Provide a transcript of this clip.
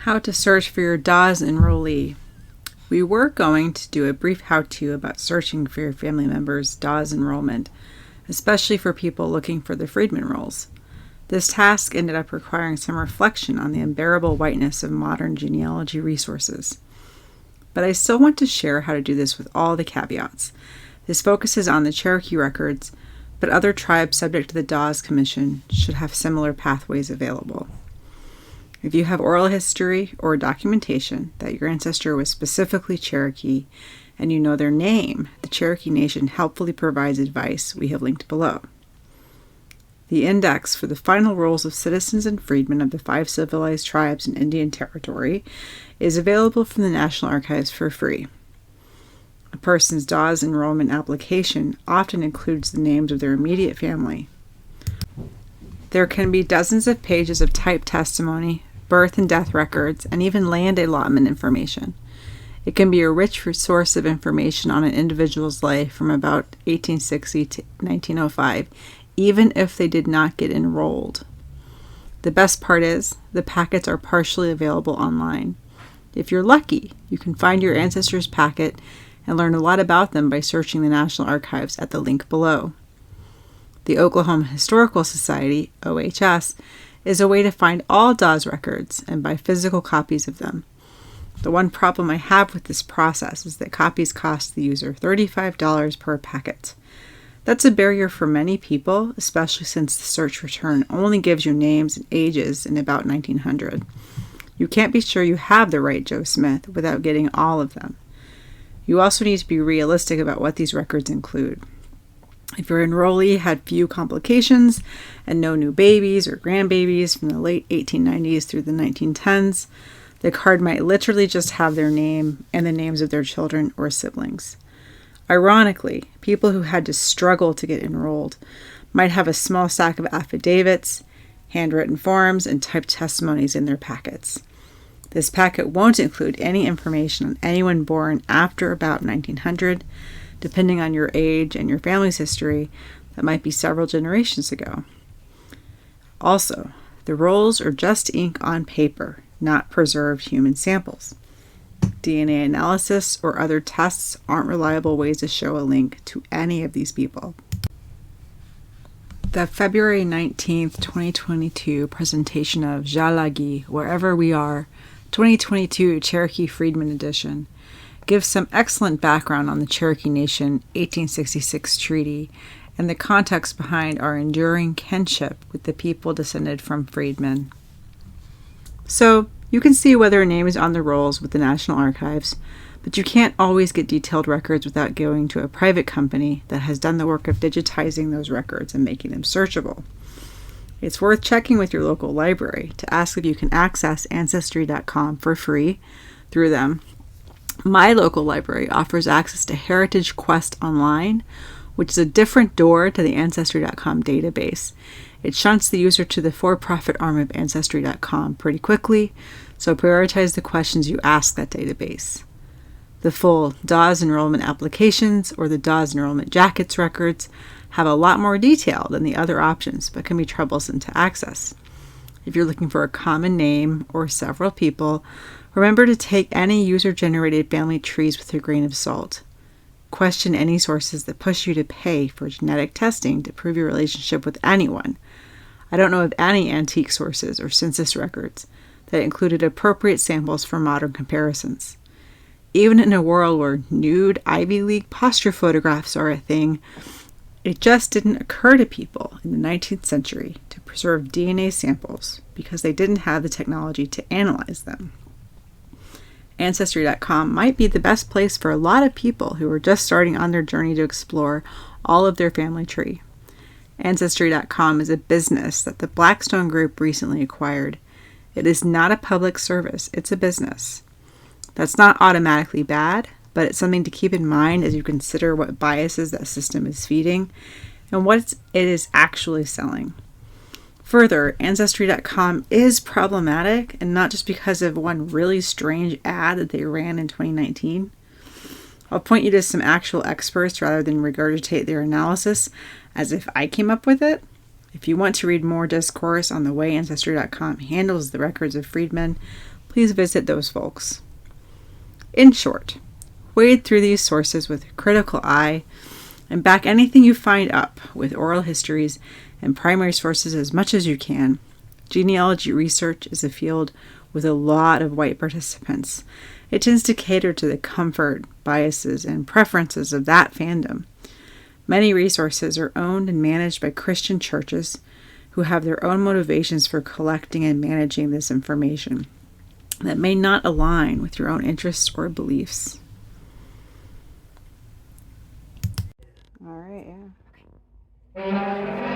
How to search for your Dawes enrollee. We were going to do a brief how-to about searching for your family member's Dawes enrollment, especially for people looking for the Freedmen rolls. This task ended up requiring some reflection on the unbearable whiteness of modern genealogy resources. But I still want to share how to do this with all the caveats. This focuses on the Cherokee records, but other tribes subject to the Dawes Commission should have similar pathways available. If you have oral history or documentation that your ancestor was specifically Cherokee and you know their name, the Cherokee Nation helpfully provides advice we have linked below. The index for the final rolls of citizens and freedmen of the 5 civilized tribes in Indian Territory is available from the National Archives for free. A person's Dawes enrollment application often includes the names of their immediate family. There can be dozens of pages of typed testimony, birth and death records, and even land allotment information. It can be a rich source of information on an individual's life from about 1860 to 1905, even if they did not get enrolled. The best part is, the packets are partially available online. If you're lucky, you can find your ancestors' packet and learn a lot about them by searching the National Archives at the link below. The Oklahoma Historical Society, OHS, is a way to find all Dawes records and buy physical copies of them. The one problem I have with this process is that copies cost the user $35 per packet. That's a barrier for many people, especially since the search return only gives you names and ages in about 1900. You can't be sure you have the right Joe Smith without getting all of them. You also need to be realistic about what these records include. If your enrollee had few complications and no new babies or grandbabies from the late 1890s through the 1910s, the card might literally just have their name and the names of their children or siblings. Ironically, people who had to struggle to get enrolled might have a small stack of affidavits, handwritten forms, and typed testimonies in their packets. This packet won't include any information on anyone born after about 1900, depending on your age and your family's history, that might be several generations ago. Also, the rolls are just ink on paper, not preserved human samples. DNA analysis or other tests aren't reliable ways to show a link to any of these people. The February 19th, 2022 presentation of Jalagi, Wherever We Are, 2022 Cherokee Freedmen Edition, gives some excellent background on the Cherokee Nation 1866 treaty and the context behind our enduring kinship with the people descended from freedmen. So, you can see whether a name is on the rolls with the National Archives, but you can't always get detailed records without going to a private company that has done the work of digitizing those records and making them searchable. It's worth checking with your local library to ask if you can access Ancestry.com for free through them. My local library offers access to Heritage Quest Online, which is a different door to the Ancestry.com database. It shunts the user to the for-profit arm of Ancestry.com pretty quickly, so prioritize the questions you ask that database. The full Dawes enrollment applications or the Dawes enrollment jackets records have a lot more detail than the other options, but can be troublesome to access. If you're looking for a common name or several people, remember to take any user-generated family trees with a grain of salt. Question any sources that push you to pay for genetic testing to prove your relationship with anyone. I don't know of any antique sources or census records that included appropriate samples for modern comparisons. Even in a world where nude Ivy League posture photographs are a thing, it just didn't occur to people in the 19th century to preserve DNA samples because they didn't have the technology to analyze them. Ancestry.com might be the best place for a lot of people who are just starting on their journey to explore all of their family tree. Ancestry.com is a business that the Blackstone Group recently acquired. It is not a public service, it's a business. That's not automatically bad, but it's something to keep in mind as you consider what biases that system is feeding and what it is actually selling. Further, Ancestry.com is problematic, and not just because of one really strange ad that they ran in 2019. I'll point you to some actual experts rather than regurgitate their analysis as if I came up with it. If you want to read more discourse on the way Ancestry.com handles the records of freedmen, please visit those folks. In short, wade through these sources with a critical eye and back anything you find up with oral histories and primary sources as much as you can. Genealogy research is a field with a lot of white participants. It tends to cater to the comfort, biases, and preferences of that fandom. Many resources are owned and managed by Christian churches who have their own motivations for collecting and managing this information that may not align with your own interests or beliefs. All right, yeah.